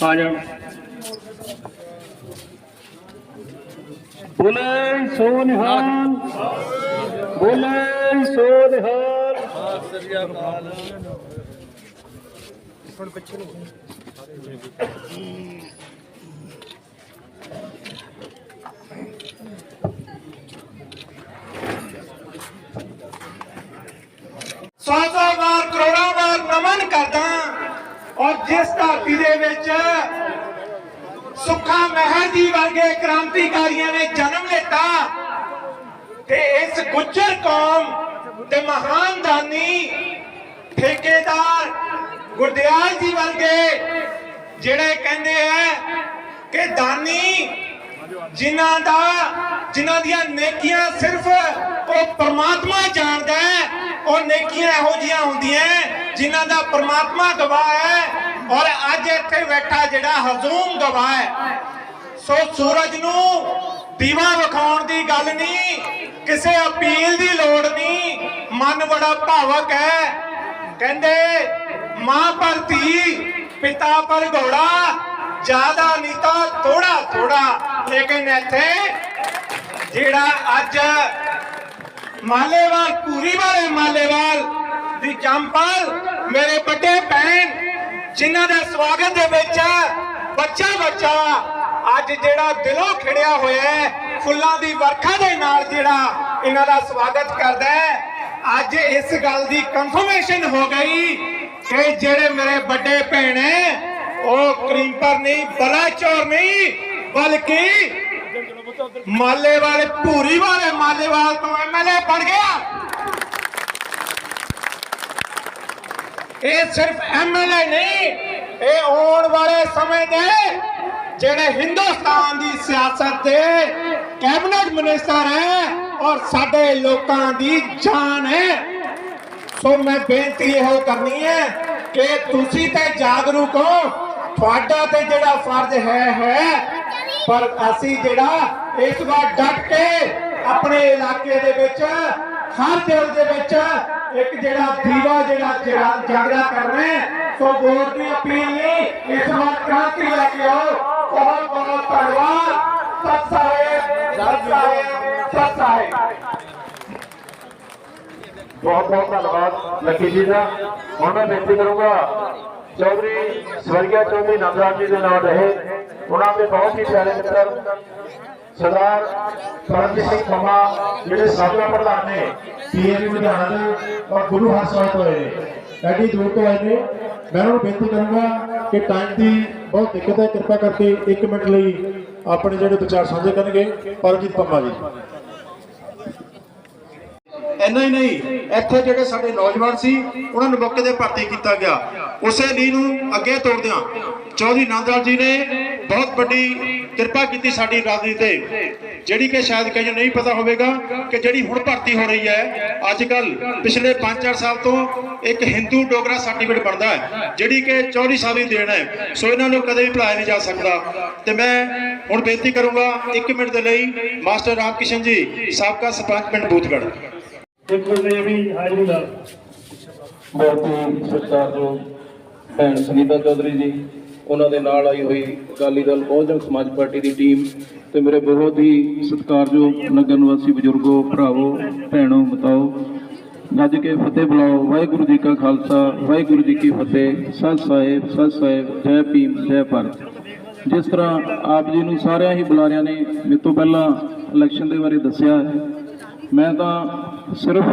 आ जाओ। बोले सो निहाल, बोले सो निहाल। सौ बार करोड़ों बार नमन करदा और जिस धरती दे विच सुखा महर जी वर्गे क्रांतिकारियों ने जन्म लेता ते इस गुज्जर कौम ते महान दानी ठेकेदार गुरदयाल जी वर्गे जिहड़े कहंदे हैं कि दानी जिन्हां दियां नेकियां सिर्फ वो परमात्मा जानदा है, और नेकियां इहो जिहियां हुंदियां जिन्हां दा परमात्मा गवाह है, और अज इत्थे बैठा जिहड़ा हजूम गवाह है। सो सूरज नूं दीवा विखाउण दी गल नहीं, किसी अपील दी लोड़ नहीं, मन बड़ा भावक है। कहंदे मां पर धी, पिता पर घोड़ा, ज्यादा नहीं तो थोड़ा थोड़ा। लेकिन इत्थे जिहड़ा अज मालेवाल पूरी वाले मालेवाल दी जंपल मेरे बड़े भैन जिन्हां दे स्वागत दे विच बच्चा बच्चा अज जिहड़ा दिलों खिड़िया होया है, फुल्लां दी वर्खा दे नाल जिहड़ा इन्हां दा स्वागत करदा है। अज इस गल दी कंफर्मेशन हो गई कि जिहड़े मेरे बड़े भैन है वो करीमपुर नहीं, बलाचौर नहीं, बल्कि मालेवाल भूरी वाले मालेवाल तो MLA बन गया। ये सिर्फ MLA नहीं, ये आने वाले समय दे जेड़े हिंदुस्तान की सियासत के कैबिनेट मिनिस्टर है और साडे लोकां दी जान है। सो मैं बेनती यह करनी है कि तुसी ते जागरूक हो, तुहाडा ते जेड़ा फर्ज है पर असी जेड़ा इस बार डट के अपने इलाके दे विच हर दिल दे विच एक जेड़ा दीवा जेड़ा जागरा कर रहे हैं। सो वोट की अपील नहीं, इस बार क्रांति लेके आओ। बहुत बहुत धन्यवाद। सत साहेब, सत साहेब, सत साहेब। बहुत बहुत धन्यवाद लकी जी का। और मैं बेनती करूंगा चौधरी स्वर्गीय चौधरी नंदलाल जी के नाम रहे, उन्होंने बहुत ही प्यारे मित्र सरदार परमजीत सिंह पंमा जिहड़े साबका प्रधान ने PAB लुधियाना के और गुरु हरसाय तो आए एडी दूर तो आए ने। मैं उन्होंने बेनती करूंगा कि टाइम की बहुत दिक्कत है, कृपा करके 1 मिनट लिए अपने जोड़े विचार साझे करेंगे। परमजीत पंमा जी। इन्ना ही नहीं, इत्थे जिहड़े साडे नौजवान सी उन्हां नूं मौके ते भर्ती किया गया। उसे लीह नूं अगे तोड़दियां चौधरी नंदलाल जी ने बहुत बड़ी कृपा की साडी राजनीति ते, जिहड़ी कि शायद कई नहीं पता होगा कि जिहड़ी हुण भर्ती हो रही है अजकल पिछले 5-4 साल तो एक हिंदू डोगरा सर्टिफिकेट बनता है, जिहड़ी कि चौधरी साहब ही देना है। सो इन्हां नूं कदे भी भुलाया नहीं जा सकता। तो मैं हुण बेनती करूंगा 1 मिनट के लिए मास्टर राम किशन जी साबका सरपंच पिंड बूथगढ़। बहुत ही सत्कारयोग भैन सुनीता चौधरी जी, उन्होंने नाल आई हुई अकाली दल बहुजन समाज पार्टी की टीम, तो मेरे बहुत ही सत्कारयोग नगर निवासी बजुर्गो भरावो भैनों बताओ, गज के फतेह बुलाओ। वाहिगुरू जी का खालसा वाहिगुरू जी की फतेह। सत साहेब सत साहेब, जय भीम जय भारत। जिस तरह आप जी नूं सारिਆਂ ही बुलारिਆਂ ने मेरे तो पहला इलैक्शन के बारे दसिया है, मैं तो सिर्फ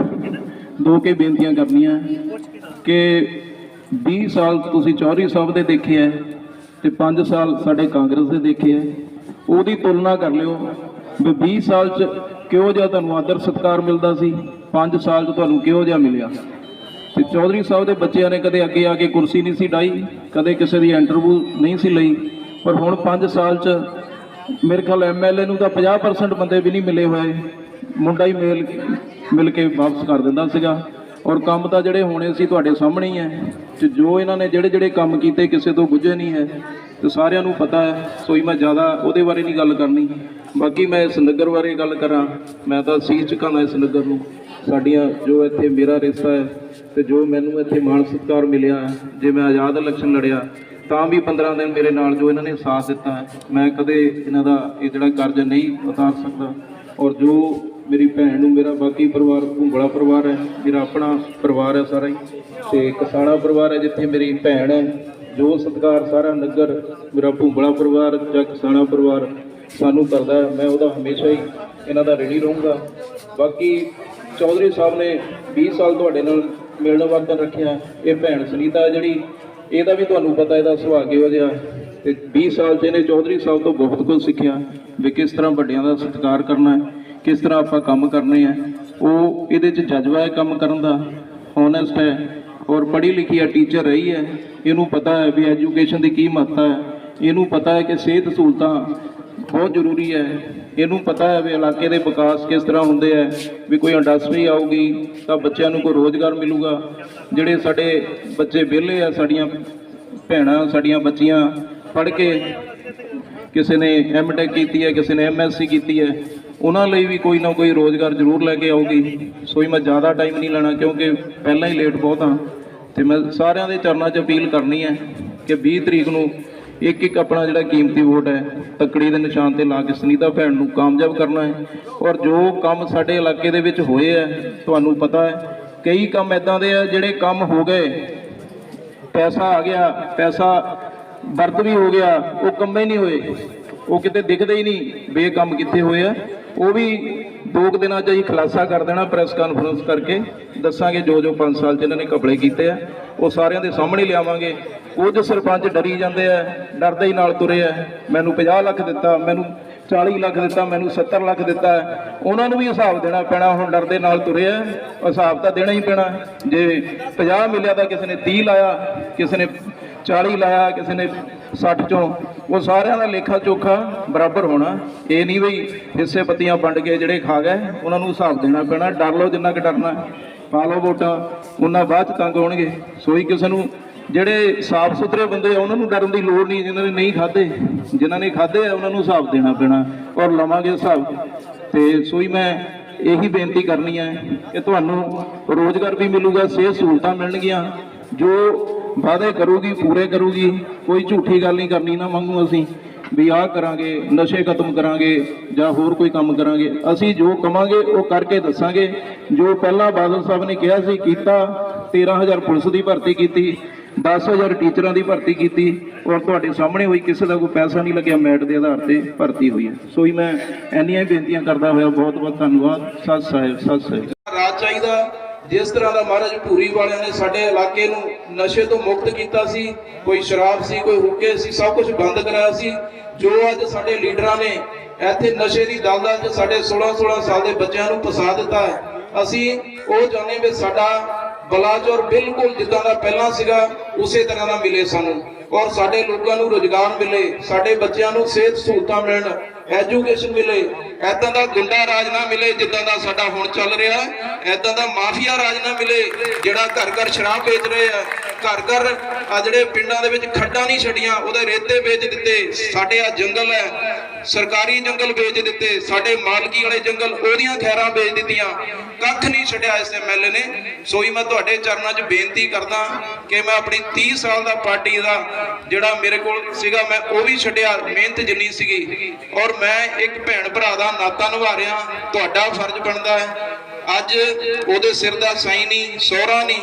2 के बेनतियां करनियां कि 20 साल तुसीं चौधरी साहब दे देखे है तो 5 साल साडे कांग्रेस दे देखे है, उहदी तुलना कर लिओ भी 20 साल च किहो जिहा तुहानूं आदर सत्कार मिलदा सी, 5 साल च तुहानूं किहो जिहा मिलिया। ते चौधरी साहब दे बच्चिਆਂ ने कदे अगे आके कुर्सी नहीं सी डाई, कदे किसी दी इंटरव्यू नहीं सी लई, पर हुण 5 साल च मेरे ख्याल MLA नूं तां 50% बंदे भी नहीं मिले हुए, मुंडा ही मिल के वापस कर दिंदा सीगा। और काम तो जोड़े होने से तुहाडे सामने ही है, तो जो इन्होंने जोड़े जोड़े काम किए किसी तो बुझे नहीं है, तो सारिਆਂ ਨੂੰ पता है। सोई मैं ज़्यादा वो बारे नहीं गल करनी। बाकी मैं इस नगर बारे गल करा, मैं तो सीस झुकाना इस नगर में। साड़ियाँ जो इत्थे मेरा रिश्ता है तो जो मैनू इत्थे मान सत्कार मिलिया, जे मैं आज़ाद इलैक्शन लड़िया ਤਾਂ ਵੀ 15 ਦਿਨ ਮੇਰੇ ਨਾਲ ਜੋ ਇਹਨਾਂ ਨੇ ਸਾਥ ਦਿੱਤਾ ਹੈ, ਮੈਂ ਕਦੇ ਇਹਨਾਂ ਦਾ ਇਹ ਜਿਹੜਾ ਕਰਜ਼ ਨਹੀਂ ਉਤਾਰ ਸਕਦਾ। ਔਰ ਜੋ ਮੇਰੀ ਭੈਣ ਨੂੰ, ਮੇਰਾ ਬਾਕੀ ਪਰਿਵਾਰ ਭੁੰਗਲਾ ਪਰਿਵਾਰ ਹੈ, ਮੇਰਾ ਆਪਣਾ ਪਰਿਵਾਰ ਹੈ ਸਾਰਾ ਹੀ, ਤੇ ਕਸਾਣਾ ਪਰਿਵਾਰ ਹੈ ਜਿੱਥੇ ਮੇਰੀ ਭੈਣ ਹੈ, ਜੋ ਸਤਿਕਾਰ ਸਾਰਾ ਨਗਰ ਮੇਰਾ ਭੁੰਗਲਾ ਪਰਿਵਾਰ ਜਾਂ ਕਸਾਣਾ ਪਰਿਵਾਰ ਸਾਨੂੰ ਕਰਦਾ ਹੈ, ਮੈਂ ਉਹਦਾ ਹਮੇਸ਼ਾ ਹੀ ਇਹਨਾਂ ਦਾ ਰਿਣੀ ਰਹੂੰਗਾ। ਬਾਕੀ ਚੌਧਰੀ ਸਾਹਿਬ ਨੇ 20 ਸਾਲ ਤੁਹਾਡੇ ਨਾਲ ਮਿਲਣ ਵਰਤਨ ਰੱਖਿਆ। ਇਹ ਭੈਣ ਸੁਨੀਤਾ ਜਿਹੜੀ, ਇਹਦਾ ਵੀ ਤੁਹਾਨੂੰ ਪਤਾ ਇਹਦਾ ਸੁਭਾਅ ਕਿਹੋ ਜਿਹਾ, ਤੇ 20 ਸਾਲ 'ਚ ਇਹਨੇ ਚੌਧਰੀ ਸਾਹਿਬ ਤੋਂ ਬਹੁਤ ਕੁਝ ਸਿੱਖਿਆ ਵੀ ਕਿਸ ਤਰ੍ਹਾਂ ਵੱਡਿਆਂ ਦਾ ਸਤਿਕਾਰ ਕਰਨਾ ਹੈ, ਕਿਸ ਤਰ੍ਹਾਂ ਆਪਾਂ ਕੰਮ ਕਰਨੇ ਆ। ਉਹ ਇਹਦੇ 'ਚ ਜਜ਼ਬਾ ਹੈ ਕੰਮ ਕਰਨ ਦਾ, ਹੋਨੈਸਟ ਹੈ ਔਰ ਪੜ੍ਹੀ ਲਿਖੀ ਹੈ, ਟੀਚਰ ਰਹੀ ਹੈ। ਇਹਨੂੰ ਪਤਾ ਹੈ ਵੀ ਐਜੂਕੇਸ਼ਨ ਦੀ ਕੀ ਮਹੱਤਤਾ ਹੈ, ਇਹਨੂੰ ਪਤਾ ਹੈ ਕਿ ਸਿਹਤ ਸਹੂਲਤਾਂ ਬਹੁਤ ਜ਼ਰੂਰੀ ਹੈ, ਇਹਨੂੰ ਪਤਾ ਹੈ ਵੀ ਇਲਾਕੇ ਦੇ ਵਿਕਾਸ ਕਿਸ ਤਰ੍ਹਾਂ ਹੁੰਦੇ ਹੈ, ਵੀ ਕੋਈ ਇੰਡਸਟਰੀ ਆਊਗੀ ਤਾਂ ਬੱਚਿਆਂ ਨੂੰ ਕੋਈ ਰੋਜ਼ਗਾਰ ਮਿਲੂਗਾ। ਜਿਹੜੇ ਸਾਡੇ ਬੱਚੇ ਵਿਹਲੇ ਆ, ਸਾਡੀਆਂ ਭੈਣਾਂ, ਸਾਡੀਆਂ ਬੱਚੀਆਂ ਪੜ੍ਹ ਕੇ ਕਿਸੇ ਨੇ ਐਮਟੈਕ ਕੀਤੀ ਹੈ, ਕਿਸੇ ਨੇ ਐਮਐਸਸੀ ਕੀਤੀ ਹੈ, ਉਹਨਾਂ ਲਈ ਵੀ ਕੋਈ ਨਾ ਕੋਈ ਰੋਜ਼ਗਾਰ ਜ਼ਰੂਰ ਲੈ ਕੇ ਆਊਗੀ। ਸੋ ਮੈਂ ਜ਼ਿਆਦਾ ਟਾਈਮ ਨਹੀਂ ਲੈਣਾ ਕਿਉਂਕਿ ਪਹਿਲਾਂ ਹੀ ਲੇਟ ਬਹੁਤ ਹਾਂ, ਤੇ ਮੈਂ ਸਾਰਿਆਂ ਦੇ ਚਰਨਾਂ 'ਚ ਅਪੀਲ ਕਰਨੀ ਹੈ ਕਿ 20 ਤਰੀਕ ਨੂੰ ਇੱਕ ਆਪਣਾ ਜਿਹੜਾ ਕੀਮਤੀ ਵੋਟ ਹੈ ਤੱਕੜੀ ਦੇ ਨਿਸ਼ਾਨ ਤੇ ਲਾ ਕੇ ਸੁਨੀਤਾ ਭੈਣ ਨੂੰ ਕਾਮਯਾਬ ਕਰਨਾ ਹੈ। ਔਰ ਜੋ ਕੰਮ ਸਾਡੇ ਇਲਾਕੇ ਦੇ ਵਿੱਚ ਹੋਏ ਹੈ, ਤੁਹਾਨੂੰ ਪਤਾ ਹੈ ਕਈ ਕੰਮ ਇੱਦਾਂ ਦੇ ਆ ਜਿਹੜੇ ਕੰਮ ਹੋ ਗਏ, ਪੈਸਾ ਆ ਗਿਆ, ਪੈਸਾ ਵਰਤ ਵੀ ਹੋ ਗਿਆ, ਉਹ ਕੰਮ ਹੀ ਨਹੀਂ ਹੋਏ, ਉਹ ਕਿਤੇ ਦਿਖਦੇ ਹੀ ਨਹੀਂ ਵੀ ਇਹ ਕੰਮ ਕਿੱਥੇ ਹੋਏ ਆ। ਉਹ ਵੀ 2 ਦਿਨਾਂ 'ਚ ਹੀ ਖੁਲਾਸਾ ਕਰ ਦੇਣਾ, ਪ੍ਰੈਸ ਕਾਨਫਰੰਸ ਕਰਕੇ ਦੱਸਾਂਗੇ ਜੋ 5 ਸਾਲ 'ਚ ਇਹਨਾਂ ਨੇ ਘਪਲੇ ਕੀਤੇ ਆ ਉਹ ਸਾਰਿਆਂ ਦੇ ਸਾਹਮਣੇ ਲਿਆਵਾਂਗੇ। ਕੁਝ ਸਰਪੰਚ ਡਰੀ ਜਾਂਦੇ ਆ, ਡਰਦੇ ਹੀ ਨਾਲ ਤੁਰੇ ਆ, ਮੈਨੂੰ 50 ਲੱਖ ਦਿੱਤਾ, ਮੈਨੂੰ 40 ਲੱਖ ਦਿੱਤਾ, ਮੈਨੂੰ 70 ਲੱਖ ਦਿੱਤਾ। ਉਹਨਾਂ ਨੂੰ ਵੀ ਹਿਸਾਬ ਦੇਣਾ ਪੈਣਾ, ਹੁਣ ਡਰਦੇ ਨਾਲ ਤੁਰੇ ਆ, ਹਿਸਾਬ ਤਾਂ ਦੇਣਾ ਹੀ ਪੈਣਾ। ਜੇ 50 ਮਿਲਿਆ ਤਾਂ ਕਿਸੇ ਨੇ 30 ਲਾਇਆ, ਕਿਸੇ ਨੇ 40 ਲਾਇਆ, ਕਿਸੇ ਨੇ 60 ਚੋਂ, ਉਹ ਸਾਰਿਆਂ ਦਾ ਲੇਖਾ ਚੋਖਾ ਬਰਾਬਰ ਹੋਣਾ। ਇਹ ਨਹੀਂ ਵੀ ਹਿੱਸੇ ਪੱਤੀਆਂ ਵੰਡ ਕੇ ਜਿਹੜੇ ਖਾ ਗਏ ਉਹਨਾਂ ਨੂੰ ਹਿਸਾਬ ਦੇਣਾ ਪੈਣਾ। ਡਰ ਲਓ ਜਿੰਨਾ ਕਿ ਡਰਨਾ, ਪਾ ਲਓ ਵੋਟਾਂ, ਉਹਨਾਂ ਬਾਅਦ 'ਚ ਤੰਗ ਹੋਣਗੇ। ਸੋਈ ਕਿਸੇ ਨੂੰ, ਜਿਹੜੇ ਸਾਫ ਸੁਥਰੇ ਬੰਦੇ ਆ ਉਹਨਾਂ ਨੂੰ ਡਰਨ ਦੀ ਲੋੜ ਨਹੀਂ, ਜਿਨ੍ਹਾਂ ਨੇ ਨਹੀਂ ਖਾਧੇ, ਜਿਨ੍ਹਾਂ ਨੇ ਖਾਧੇ ਆ ਉਹਨਾਂ ਨੂੰ ਹਿਸਾਬ ਦੇਣਾ ਪੈਣਾ ਔਰ ਲਵਾਂਗੇ ਹਿਸਾਬ। ਤੇ ਸੋਈ ਮੈਂ ਇਹੀ ਬੇਨਤੀ ਕਰਨੀ ਹੈ ਕਿ ਤੁਹਾਨੂੰ ਰੋਜ਼ਗਾਰ ਵੀ ਮਿਲੂਗਾ, ਸਿਹਤ ਸਹੂਲਤਾਂ ਮਿਲਣਗੀਆਂ, ਜੋ ਵਾਅਦੇ ਕਰੂਗੀ ਪੂਰੇ ਕਰੂਗੀ। ਕੋਈ ਝੂਠੀ ਗੱਲ ਨਹੀਂ ਕਰਨੀ ਨਾ ਮੰਗੂ ਅਸੀਂ ਵੀ ਆਹ ਕਰਾਂਗੇ, ਨਸ਼ੇ ਖਤਮ ਕਰਾਂਗੇ ਜਾਂ ਹੋਰ ਕੋਈ ਕੰਮ ਕਰਾਂਗੇ। ਅਸੀਂ ਜੋ ਕਵਾਂਗੇ ਉਹ ਕਰਕੇ ਦੱਸਾਂਗੇ। ਜੋ ਪਹਿਲਾਂ ਬਾਦਲ ਸਾਹਿਬ ਨੇ ਕਿਹਾ ਸੀ ਕੀਤਾ, 13,000 ਪੁਲਿਸ ਦੀ ਭਰਤੀ ਕੀਤੀ, 10,000 ਟੀਚਰਾਂ ਦੀ ਭਰਤੀ ਕੀਤੀ ਔਰ ਤੁਹਾਡੇ ਸਾਹਮਣੇ ਹੋਈ, ਕਿਸੇ ਦਾ ਕੋਈ ਪੈਸਾ ਨਹੀਂ ਲੱਗਿਆ, ਮੈਰਿਟ ਦੇ ਆਧਾਰ ਤੇ ਭਰਤੀ ਹੋਈ ਹੈ। ਸੋ ਹੀ ਮੈਂ ਇੰਨੀਆਂ ਬੇਨਤੀਆਂ ਕਰਦਾ ਹੋਇਆ ਬਹੁਤ ਬਹੁਤ ਧੰਨਵਾਦ। ਸਤਿ ਸਾਹਿਬ, ਸਤਿ ਸਾਹਿਬ। ਰਾਜ ਚਾਹੀਦਾ ਜਿਸ ਤਰ੍ਹਾਂ ਦਾ ਮਹਾਰਾਜ ਭੂਰੀ ਵਾਲਿਆਂ ਨੇ ਸਾਡੇ ਇਲਾਕੇ ਨੂੰ ਨਸ਼ੇ ਤੋਂ ਮੁਕਤ ਕੀਤਾ ਸੀ, ਕੋਈ ਸ਼ਰਾਬ ਸੀ, ਕੋਈ ਹੁੱਕੇ ਸੀ, ਸਭ ਕੁਝ ਬੰਦ ਕਰਾਇਆ ਸੀ। ਜੋ ਅੱਜ ਸਾਡੇ ਲੀਡਰਾਂ ਨੇ ਇੱਥੇ ਨਸ਼ੇ ਦੀ ਦਲਦਲ 'ਚ ਸਾਡੇ 16 ਸਾਲ ਦੇ ਬੱਚਿਆਂ ਨੂੰ ਫਸਾ ਦਿੱਤਾ ਹੈ, ਅਸੀਂ ਉਹ ਚਾਹੁੰਦੇ ਵੀ ਸਾਡਾ ਬਲਾਚੌਰ ਬਿਲਕੁਲ ਜਿੱਦਾਂ ਦਾ ਪਹਿਲਾਂ ਸੀਗਾ ਉਸੇ ਤਰ੍ਹਾਂ ਦਾ ਮਿਲੇ ਸਾਨੂੰ, ਔਰ ਸਾਡੇ ਲੋਕਾਂ ਨੂੰ ਰੁਜ਼ਗਾਰ ਮਿਲੇ, ਸਾਡੇ ਬੱਚਿਆਂ ਨੂੰ ਸਿਹਤ ਸਹੂਲਤਾਂ ਮਿਲਣ, ਐਜੂਕੇਸ਼ਨ ਮਿਲੇ। ਐਦਾਂ ਦਾ ਗੁੰਡਾ ਰਾਜ ਨਾ ਮਿਲੇ ਜਿੱਦਾਂ ਦਾ ਸਾਡਾ ਹੁਣ ਚੱਲ ਰਿਹਾ, ਐਦਾਂ ਦਾ ਮਾਫੀਆ ਰਾਜ ਨਾ ਮਿਲੇ ਜਿਹੜਾ ਘਰ ਘਰ ਸ਼ਰਾਬ ਵੇਚ ਰਹੇ ਆ, ਘਰ ਘਰ ਆ ਜਿਹੜੇ ਪਿੰਡਾਂ ਦੇ ਵਿੱਚ ਖੱਡਾਂ ਨਹੀਂ ਛੱਡੀਆਂ ਉਹਦੇ ਰੇਤੇ ਵੇਚ ਦਿੱਤੇ, ਸਾਡੇ ਆ ਜੰਗਲ ਹੈ ਸਰਕਾਰੀ ਜੰਗਲ ਵੇਚ ਦਿੱਤੇ, ਸਾਡੇ ਮਾਲਕੀ ਵਾਲੇ ਜੰਗਲ ਉਹਦੀਆਂ ਖੈਰਾਂ ਵੇਚ ਦਿੱਤੀਆਂ, ਕੱਖ ਨਹੀਂ ਛੱਡਿਆ ਇਸ ਐਮਐਲਏ ਨੇ। ਸੋਈ ਮੈਂ ਤੁਹਾਡੇ ਚਰਨਾਂ 'ਚ ਬੇਨਤੀ ਕਰਦਾ ਕਿ ਮੈਂ ਆਪਣੀ 30 ਸਾਲ ਦਾ ਪਾਰਟੀ ਦਾ ਜਿਹੜਾ ਮੇਰੇ ਕੋਲ ਸੀਗਾ ਮੈਂ ਉਹ ਵੀ ਛੱਡਿਆ, ਮਿਹਨਤ ਜਿੰਨੀ ਸੀਗੀ, ਔਰ ਮੈਂ ਇੱਕ ਭੈਣ ਭਰਾ ਦਾ ਨਾਤਾ ਨਿਭਾ ਰਿਹਾ। ਤੁਹਾਡਾ ਫਰਜ਼ ਬਣਦਾ ਹੈ, ਅੱਜ ਉਹਦੇ ਸਿਰ ਦਾ ਸਾਈਂ ਨਹੀਂ, ਸਹੁਰਾ ਨਹੀਂ,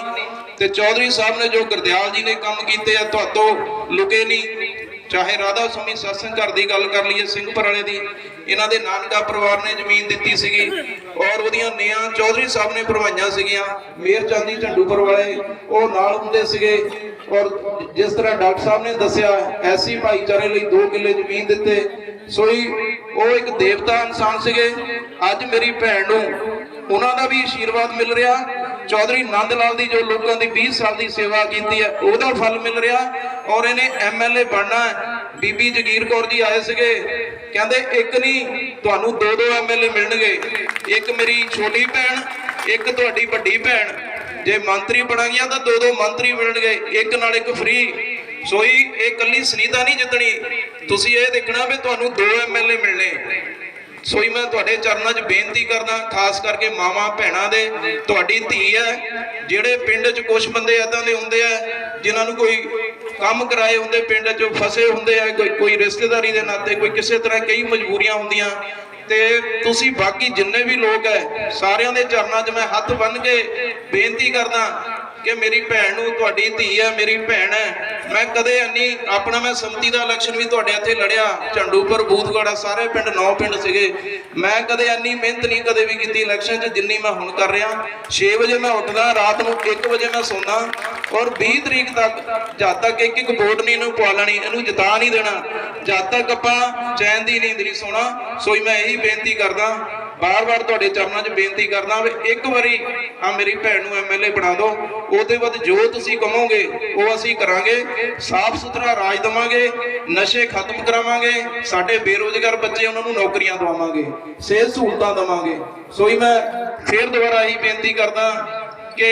ਤੇ ਚੌਧਰੀ ਸਾਹਿਬ ਨੇ ਜੋ ਗੁਰਦਿਆਲ ਜੀ ਨੇ ਕੰਮ ਕੀਤੇ ਆ ਤੁਹਾਤੋਂ ਲੁਕੇ ਨਹੀਂ। ਚਾਹੇ ਰਾਧਾ ਸੁਮੀ ਸਤਸੰਗ ਘਰ ਦੀ ਗੱਲ ਕਰ ਲਈਏ, ਸਿੰਘਪੁਰ ਵਾਲੇ ਦੀ, ਇਹਨਾਂ ਦੇ ਨਾਨਕਾ ਪਰਿਵਾਰ ਨੇ ਜ਼ਮੀਨ ਦਿੱਤੀ ਸੀਗੀ ਔਰ ਉਹਦੀਆਂ ਨੀਆਂ ਚੌਧਰੀ ਸਾਹਿਬ ਨੇ ਭਰਵਾਈਆਂ ਸੀਗੀਆਂ। ਮੇਰ ਚਾਂਦੀ ਝੰਡੂਪੁਰ ਵਾਲੇ ਉਹ ਨਾਲ ਹੁੰਦੇ ਸੀਗੇ, ਔਰ ਜਿਸ ਤਰ੍ਹਾਂ ਡਾਕਟਰ ਸਾਹਿਬ ਨੇ ਦੱਸਿਆ ਐਸੀ ਭਾਈਚਾਰੇ ਲਈ 2 ਕਿੱਲੇ ਜ਼ਮੀਨ ਦਿੱਤੇ। ਸੋਈ ਉਹ ਇੱਕ ਦੇਵਤਾ ਇਨਸਾਨ ਸੀਗੇ। ਅੱਜ ਮੇਰੀ ਭੈਣ ਨੂੰ ਉਹਨਾਂ ਦਾ ਵੀ ਆਸ਼ੀਰਵਾਦ ਮਿਲ ਰਿਹਾ, ਚੌਧਰੀ ਨੰਦ ਲਾਲ ਦੀ ਜੋ ਲੋਕਾਂ ਦੀ 20 ਸਾਲ ਦੀ ਸੇਵਾ ਕੀਤੀ ਹੈ ਉਹਦਾ ਫਲ ਮਿਲ ਰਿਹਾ, ਔਰ ਇਹਨੇ ਐਮਐਲਏ ਬਣਨਾ ਹੈ। ਬੀਬੀ ਜਗੀਰ ਕੌਰ ਜੀ ਆਏ ਸੀਗੇ, ਕਹਿੰਦੇ ਇੱਕ ਨਹੀਂ ਤੁਹਾਨੂੰ 2 ਐਮਐਲਏ ਮਿਲਣਗੇ, ਇੱਕ ਮੇਰੀ ਛੋਟੀ ਭੈਣ, ਇੱਕ ਤੁਹਾਡੀ ਵੱਡੀ ਭੈਣ, ਜੇ ਮੰਤਰੀ ਬਣਾਂਗੀਆਂ ਤਾਂ 2 ਮੰਤਰੀ ਮਿਲਣਗੇ, ਇੱਕ ਨਾਲ ਇੱਕ ਫ੍ਰੀ। ਸੋਈ ਇਹ ਕੱਲੀ ਸੁਨੀਤਾ ਨਹੀਂ ਜਿੱਤਣੀ, ਤੁਸੀਂ ਇਹ ਦੇਖਣਾ ਵੀ ਤੁਹਾਨੂੰ 2 ਐਮਐਲਏ ਮਿਲਣੇ। ਸੋਈ ਮੈਂ ਤੁਹਾਡੇ ਚਰਨਾਂ 'ਚ ਬੇਨਤੀ ਕਰਦਾ, ਖਾਸ ਕਰਕੇ ਮਾਵਾਂ ਭੈਣਾਂ ਦੇ, ਤੁਹਾਡੀ ਧੀ ਹੈ। ਜਿਹੜੇ ਪਿੰਡ 'ਚ ਕੁਝ ਬੰਦੇ ਏਦਾਂ ਦੇ ਹੁੰਦੇ ਆ ਜਿਨ੍ਹਾਂ ਨੂੰ ਕੋਈ ਕੰਮ ਕਰਾਏ ਹੁੰਦੇ, ਪਿੰਡ 'ਚ ਫਸੇ ਹੁੰਦੇ ਆ, ਕੋਈ ਰਿਸ਼ਤੇਦਾਰੀ ਦੇ ਨਾਤੇ, ਕੋਈ ਕਿਸੇ ਤਰ੍ਹਾਂ, ਕਈ ਮਜਬੂਰੀਆਂ ਹੁੰਦੀਆਂ। ਤੇ ਤੁਸੀਂ ਬਾਕੀ ਜਿੰਨੇ ਵੀ ਲੋਕ ਹੈ ਸਾਰਿਆਂ ਦੇ ਚਰਨਾਂ 'ਚ ਮੈਂ ਹੱਥ ਬੰਨ੍ਹ ਕੇ ਬੇਨਤੀ ਕਰਦਾ ਕਿ ਮੇਰੀ ਭੈਣ ਨੂੰ, ਤੁਹਾਡੀ ਧੀ ਹੈ, ਮੇਰੀ ਭੈਣ ਹੈ, ਮੈਂ ਕਦੇ ਇੰਨੀ ਆਪਣਾ, ਮੈਂ ਸੰਮਤੀ ਦਾ ਇਲੈਕਸ਼ਨ ਵੀ ਤੁਹਾਡੇ ਇੱਥੇ ਲੜਿਆ, ਝੰਡੂਪੁਰ, ਬੂਥਗੜ੍ਹਾ, ਸਾਰੇ ਪਿੰਡ 9 ਪਿੰਡ ਸੀਗੇ, ਮੈਂ ਕਦੇ ਇੰਨੀ ਮਿਹਨਤ ਨਹੀਂ ਕਦੇ ਵੀ ਕੀਤੀ ਇਲੈਕਸ਼ਨ 'ਚ ਜਿੰਨੀ ਮੈਂ ਹੁਣ ਕਰ ਰਿਹਾ। 6 ਵਜੇ ਮੈਂ ਉੱਠਦਾ, ਰਾਤ ਨੂੰ 1 ਵਜੇ ਮੈਂ ਸੌਂਦਾ, ਔਰ 20 ਤਰੀਕ ਤੱਕ ਜਦ ਤੱਕ ਇੱਕ ਵੋਟ ਨਹੀਂ ਇਹਨੂੰ ਪਵਾ ਲੈਣੀ, ਇਹਨੂੰ ਜਿਤਾ ਨਹੀਂ ਦੇਣਾ, ਜਦ ਤੱਕ ਆਪਾਂ ਚੈਨ ਦੀ ਨੀਂਦ ਨਹੀਂ ਸੌਣਾ। ਸੋ ਮੈਂ ਇਹੀ ਬੇਨਤੀ ਕਰਦਾ, ਬਾਰ-ਬਾਰ ਤੁਹਾਡੇ ਚਰਨਾਂ 'ਚ ਬੇਨਤੀ ਕਰਦਾ ਵੀ ਇੱਕ ਵਾਰੀ ਆ ਮੇਰੀ ਭੈਣ ਨੂੰ MLA ਬਣਾ ਦਿਓ, ਉਹਦੇ ਬਾਅਦ ਜੋ ਤੁਸੀਂ ਕਹੋਗੇ ਉਹ ਅਸੀਂ ਕਰਾਂਗੇ। ਸਾਫ਼ ਸੁਥਰਾ ਰਾਜ ਦੇਵਾਂਗੇ, ਨਸ਼ੇ ਖਤਮ ਕਰਾਵਾਂਗੇ, ਸਾਡੇ ਬੇਰੋਜ਼ਗਾਰ ਬੱਚੇ ਉਹਨਾਂ ਨੂੰ ਨੌਕਰੀਆਂ ਦਵਾਵਾਂਗੇ, ਸਿਹਤ ਸਹੂਲਤਾਂ ਦੇਵਾਂਗੇ। ਸੋ ਹੀ ਮੈਂ ਫੇਰ ਦੁਬਾਰਾ ਇਹੀ ਬੇਨਤੀ ਕਰਦਾ ਕਿ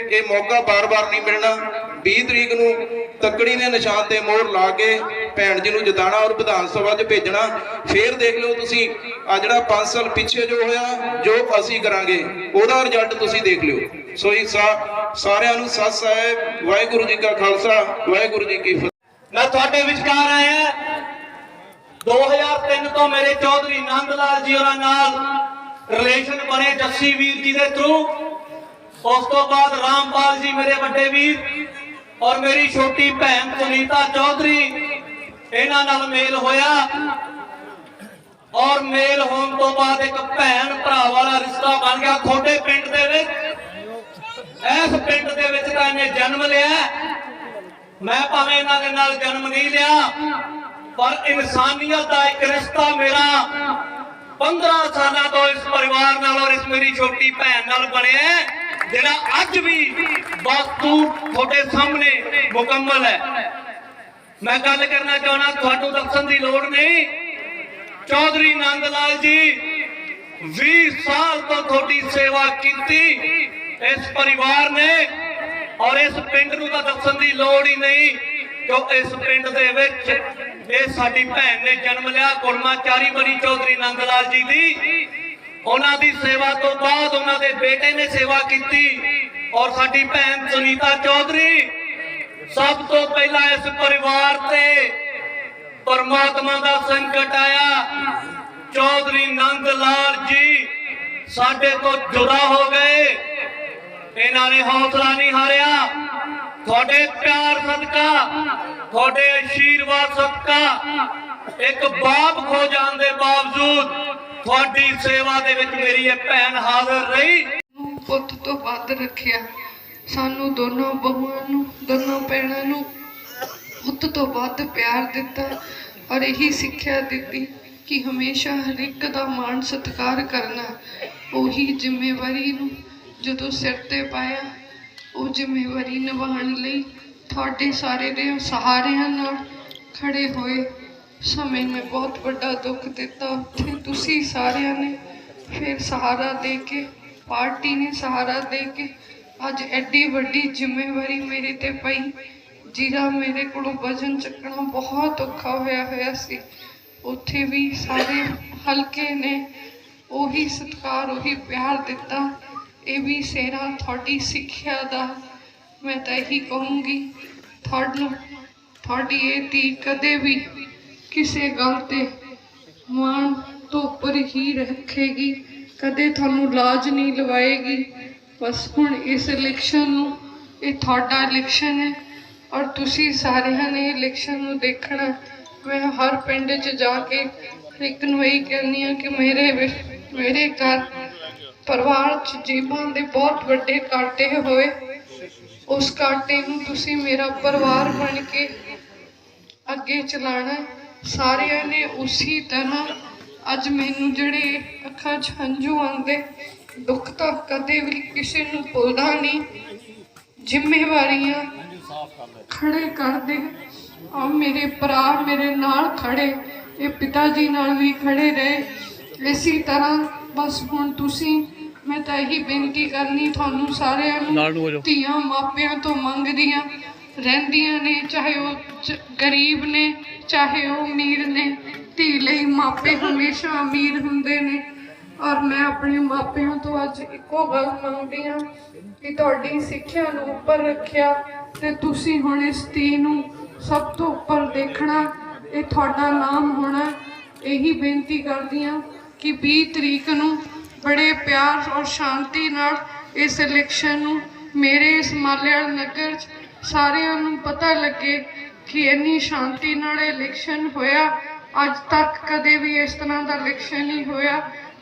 ਇਹ ਮੌਕਾ ਬਾਰ-ਬਾਰ ਨਹੀਂ ਮਿਲਣਾ। 20 ਤਰੀਕ ਨੂੰ ਤੱਕੜੀ ਦੇ ਨਿਸ਼ਾਨ ਤੇ ਮੋਹਰ ਲਾ ਕੇ ਭੈਣ ਜੀ ਨੂੰ ਜਿਤਾਣਾ ਔਰ ਵਿਧਾਨ ਸਭਾ 'ਚ ਭੇਜਣਾ। ਫੇਰ ਦੇਖ ਲਓ ਤੁਸੀਂ ਆ ਜਿਹੜਾ 5 ਸਾਲ ਪਿੱਛੇ ਜੋ ਹੋਇਆ, ਜੋ ਅਸੀਂ ਕਰਾਂਗੇ ਉਹਦਾ ਰਿਜ਼ਲਟ ਤੁਸੀਂ ਦੇਖ ਲਿਓ। ਸੋ ਹੀ ਸਾਰਿਆਂ ਨੂੰ ਸਤਿ ਸਾਹਿਬ, ਵਾਹਿਗੁਰੂ ਜੀ ਕਾ ਖਾਲਸਾ, ਵਾਹਿਗੁਰੂ ਜੀ ਕੀ ਫਤਿਹ। ਮੈਂ ਤੁਹਾਡੇ ਵਿਚਕਾਰ ਆਇਆ 2003 ਤੋਂ ਮੇਰੇ ਚੌਧਰੀ ਨੰਦ ਲਾਲ ਜੀ ਹੋਰਾਂ ਨਾਲ ਰਿਲੇਸ਼ਨ ਬਣੇ ਜੱਸੀ ਵੀਰ ਜੀ ਦੇ ਥਰੂ। ਉਸ ਤੋਂ ਬਾਅਦ ਰਾਮਪਾਲ ਜੀ ਮੇਰੇ ਵੱਡੇ ਵੀਰ ਔਰ ਮੇਰੀ ਛੋਟੀ ਭੈਣ ਸੁਨੀਤਾ ਚੌਧਰੀ, ਇਹਨਾਂ ਨਾਲ ਮੇਲ ਹੋਇਆ ਔਰ ਮੇਲ ਹੋਣ ਤੋਂ ਬਾਅਦ ਇੱਕ ਭੈਣ ਭਰਾ ਵਾਲਾ ਰਿਸ਼ਤਾ ਬਣ ਗਿਆ ਖੋਡੇ ਪਿੰਡ ਦੇ ਵਿੱਚ। ਇਸ ਪਿੰਡ ਦੇ ਵਿੱਚ ਤਾਂ ਇਹਨੇ ਜਨਮ ਲਿਆ, ਮੈਂ ਭਾਵੇਂ ਇਹਨਾਂ ਦੇ ਨਾਲ ਜਨਮ ਨਹੀਂ ਲਿਆ, ਪਰ ਇਨਸਾਨੀਅਤ ਦਾ ਇੱਕ ਰਿਸ਼ਤਾ ਮੇਰਾ 15 ਸਾਲਾਂ ਤੋਂ ਇਸ ਪਰਿਵਾਰ ਨਾਲ ਔਰ ਇਸ ਮੇਰੀ ਛੋਟੀ ਭੈਣ ਨਾਲ ਬਣਿਆ, ਜਿਹੜਾ ਅੱਜ ਵੀ ਵਾਸਤੂ ਤੁਹਾਡੇ ਸਾਹਮਣੇ ਮੁਕੰਮਲ ਹੈ। ਮੈਂ ਗੱਲ ਕਰਨਾ ਚਾਹੁੰਦਾ, ਤੁਹਾਨੂੰ ਦੱਸਣ ਦੀ ਲੋੜ ਨਹੀਂ, ਚੌਧਰੀ ਨੰਦ ਲਾਲ ਜੀ 20 ਸਾਲ ਤੋਂ ਤੁਹਾਡੀ ਸੇਵਾ ਕੀਤੀ ਇਸ ਪਰਿਵਾਰ ਨੇ, ਔਰ ਇਸ ਪਿੰਡ ਨੂੰ ਤਾਂ ਦੱਸਣ ਦੀ ਲੋੜ ਹੀ ਨਹੀਂ ਕਿ ਇਸ ਪਿੰਡ ਦੇ ਵਿੱਚ ਇਹ ਸਾਡੀ ਭੈਣ ਨੇ ਜਨਮ ਲਿਆ। ਕੁੜਮਾਚਾਰੀ ਬਣੀ ਚੌਧਰੀ ਨੰਦ ਲਾਲ ਜੀ ਦੀ, ਉਹਨਾਂ ਦੀ ਸੇਵਾ ਤੋਂ ਬਾਅਦ ਉਹਨਾਂ ਦੇ ਬੇਟੇ ਨੇ ਸੇਵਾ ਕੀਤੀ, ਔਰ ਸਾਡੀ ਭੈਣ ਸੁਨੀਤਾ ਚੌਧਰੀ। ਸਭ ਤੋਂ ਪਹਿਲਾਂ ਇਸ ਪਰਿਵਾਰ ਤੇ ਪਰਮਾਤਮਾ ਦਾ ਸੰਕਟ ਆਇਆ, ਚੌਧਰੀ ਨੰਦ ਲਾਲ ਜੀ ਸਾਡੇ ਤੋਂ ਜੁਦਾ ਹੋ ਗਏ। ਇਹਨਾਂ ਨੇ ਹੌਸਲਾ ਨਹੀਂ ਹਾਰਿਆ, ਤੁਹਾਡੇ ਪਿਆਰ ਸਦਕਾ, ਤੁਹਾਡੇ ਆਸ਼ੀਰਵਾਦ ਸਦਕਾ, ਇੱਕ ਬਾਪ ਖੋ ਜਾਣ ਦੇ ਬਾਵਜੂਦ ਤੁਹਾਡੀ ਸੇਵਾ ਦੇ ਵਿੱਚ ਮੇਰੀ ਇਹ ਭੈਣ ਹਾਜ਼ਰ ਰਹੀ। ਪੁੱਤ ਤੋਂ ਵੱਧ ਰੱਖਿਆ, ਸਾਨੂੰ ਦੋਨੋਂ ਬਹੂਆਂ ਨੂੰ, ਦੋਨੋਂ ਭੈਣਾਂ ਨੂੰ ਪੁੱਤ ਤੋਂ ਵੱਧ ਪਿਆਰ ਦਿੱਤਾ ਔਰ ਇਹੀ ਸਿੱਖਿਆ ਦਿੱਤੀ ਕਿ ਹਮੇਸ਼ਾ ਹਰ ਇੱਕ ਦਾ ਮਾਣ ਸਤਿਕਾਰ ਕਰਨਾ। ਉਹੀ ਜ਼ਿੰਮੇਵਾਰੀ ਨੂੰ ਜਦੋਂ ਸਿਰ ਤੇ ਪਾਇਆ, ਉਹ ਜ਼ਿੰਮੇਵਾਰੀ ਨਿਭਾਉਣ ਲਈ ਤੁਹਾਡੇ ਸਾਰੇ ਦੇ ਸਹਾਰਿਆਂ ਨਾਲ ਖੜੇ ਹੋਏ। ਸਮੇਂ ਨੇ ਬਹੁਤ ਵੱਡਾ ਦੁੱਖ ਦਿੱਤਾ, ਉੱਥੇ ਤੁਸੀਂ ਸਾਰਿਆਂ ਨੇ ਫਿਰ ਸਹਾਰਾ ਦੇ ਕੇ, ਪਾਰਟੀ ਨੇ ਸਹਾਰਾ ਦੇ ਕੇ ਅੱਜ ਐਡੀ ਵੱਡੀ ਜ਼ਿੰਮੇਵਾਰੀ ਮੇਰੇ ਤੇ ਪਈ, ਜਿਹਦਾ ਮੇਰੇ ਕੋਲੋਂ ਵਜ਼ਨ ਚੱਕਣਾ ਬਹੁਤ ਔਖਾ ਹੋਇਆ ਸੀ। ਉੱਥੇ ਵੀ ਸਾਰੇ ਹਲਕੇ ਨੇ ਉਹੀ ਸਤਿਕਾਰ, ਉਹੀ ਪਿਆਰ ਦਿੱਤਾ। ਇਹ ਵੀ ਸਿਹਰਾ ਤੁਹਾਡੀ ਸਿੱਖਿਆ ਦਾ। ਮੈਂ ਤਾਂ ਇਹੀ ਕਹੂੰਗੀ, ਤੁਹਾਡੀ ਇਹ ਧੀ ਕਦੇ ਵੀ ਕਿਸੇ ਗੱਲ ਤੇ ਮਾਣ ਤੋਂ ਉੱਪਰ ਹੀ ਰੱਖੇਗੀ, ਕਦੇ ਤੁਹਾਨੂੰ ਲਾਜ ਨਹੀਂ ਲਵਾਏਗੀ। ਬਸ ਹੁਣ ਇਸ ਇਲੈਕਸ਼ਨ ਨੂੰ, ਇਹ ਤੁਹਾਡਾ ਇਲੈਕਸ਼ਨ ਹੈ ਔਰ ਤੁਸੀਂ ਸਾਰਿਆਂ ਨੇ ਇਲੈਕਸ਼ਨ ਨੂੰ ਦੇਖਣਾ। ਮੈਂ ਹਰ ਪਿੰਡ 'ਚ ਜਾ ਕੇ ਇੱਕ ਨੂੰ ਇਹੀ ਕਹਿੰਦੀ ਹਾਂ ਕਿ ਮੇਰੇ ਘਰ ਪਰਿਵਾਰ 'ਚ ਜੀਵਾਂ ਦੇ ਬਹੁਤ ਵੱਡੇ ਕਾਟੇ ਹੋਏ, ਉਸ ਕਾਟੇ ਨੂੰ ਤੁਸੀਂ ਮੇਰਾ ਪਰਿਵਾਰ ਬਣ ਕੇ ਅੱਗੇ ਚਲਾਣਾ। ਸਾਰਿਆਂ ਨੇ ਉਸੇ ਤਰ੍ਹਾਂ ਅੱਜ ਮੈਨੂੰ ਜਿਹੜੇ ਅੱਖਾਂ 'ਚ ਹੰਝੂ ਆਉਂਦੇ, ਦੁੱਖ ਤਾਂ ਕਦੇ ਵੀ ਕਿਸੇ ਨੂੰ ਭੁੱਲਦਾ ਨਹੀਂ। ਜ਼ਿੰਮੇਵਾਰੀਆਂ ਖੜੇ ਕਰਦੇ ਆ, ਮੇਰੇ ਭਰਾ ਮੇਰੇ ਨਾਲ ਖੜੇ, ਇਹ ਪਿਤਾ ਜੀ ਨਾਲ ਵੀ ਖੜੇ ਰਹੇ। ਇਸੇ ਤਰ੍ਹਾਂ ਬਸ ਹੁਣ ਤੁਸੀਂ, ਮੈਂ ਤਾਂ ਇਹੀ ਬੇਨਤੀ ਕਰਨੀ ਤੁਹਾਨੂੰ ਸਾਰਿਆਂ ਨੂੰ, ਧੀਆਂ ਮਾਪਿਆਂ ਤੋਂ ਮੰਗਦੀਆਂ ਰਹਿੰਦੀਆਂ ਨੇ, ਚਾਹੇ ਉਹ ਗਰੀਬ ਨੇ ਚਾਹੇ ਉਹ ਅਮੀਰ ਨੇ। ਧੀ ਲਈ ਮਾਪੇ ਹਮੇਸ਼ਾ ਅਮੀਰ ਹੁੰਦੇ ਨੇ ਔਰ ਮੈਂ ਆਪਣੇ ਮਾਪਿਆਂ ਤੋਂ ਅੱਜ ਇੱਕੋ ਗੱਲ ਮੰਗਦੀ ਹਾਂ ਕਿ ਤੁਹਾਡੀ ਸਿੱਖਿਆ ਨੂੰ ਉੱਪਰ ਰੱਖਿਆ ਤੇ ਤੁਸੀਂ ਹੁਣ ਇਸ ਧੀ ਨੂੰ ਸਭ ਤੋਂ ਉੱਪਰ ਦੇਖਣਾ, ਇਹ ਤੁਹਾਡਾ ਨਾਮ ਹੋਣਾ। ਇਹੀ ਬੇਨਤੀ ਕਰਦੀ ਹਾਂ ਕਿ 20 ਤਰੀਕ ਨੂੰ ਬੜੇ ਪਿਆਰ ਔਰ ਸ਼ਾਂਤੀ ਨਾਲ ਇਸ ਇਲੈਕਸ਼ਨ ਨੂੰ ਮੇਰੇ ਇਸ ਮਾਲਿਆਲ ਨਗਰ 'ਚ ਸਾਰਿਆਂ ਨੂੰ ਪਤਾ ਲੱਗੇ ਕਿ ਇੰਨੀ ਸ਼ਾਂਤੀ ਨਾਲ ਇਲੈਕਸ਼ਨ ਹੋਇਆ। ਅੱਜ ਤੱਕ ਕਦੇ ਵੀ ਇਸ ਤਰ੍ਹਾਂ ਦਾ ਇਲੈਕਸ਼ਨ ਨਹੀਂ ਹੋਇਆ।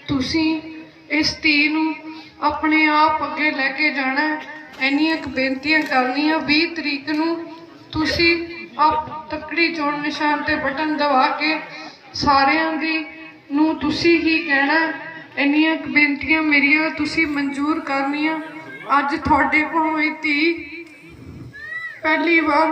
ਤੁਸੀਂ ਇਸ ਧੀ ਨੂੰ ਆਪਣੇ ਆਪ ਅੱਗੇ ਲੈ ਕੇ ਜਾਣਾ। ਇੰਨੀਆਂ ਕੁ ਬੇਨਤੀਆਂ ਕਰਨੀਆਂ। 20 ਤਰੀਕ ਨੂੰ ਤੁਸੀਂ ਆਪ ਤਕੜੀ ਚੋਣ ਨਿਸ਼ਾਨ ਤੇ ਬਟਨ ਦਬਾ ਕੇ ਸਾਰਿਆਂ ਦੀ ਨੂੰ ਤੁਸੀਂ ਹੀ ਕਹਿਣਾ। ਇੰਨੀਆਂ ਕੁ ਬੇਨਤੀਆਂ ਮੇਰੀਆਂ ਤੁਸੀਂ ਮਨਜ਼ੂਰ ਕਰਨੀਆਂ। ਅੱਜ ਤੁਹਾਡੇ ਕੋਲੋਂ ਇਹ ਧੀ ਪਹਿਲੀ ਵਾਰ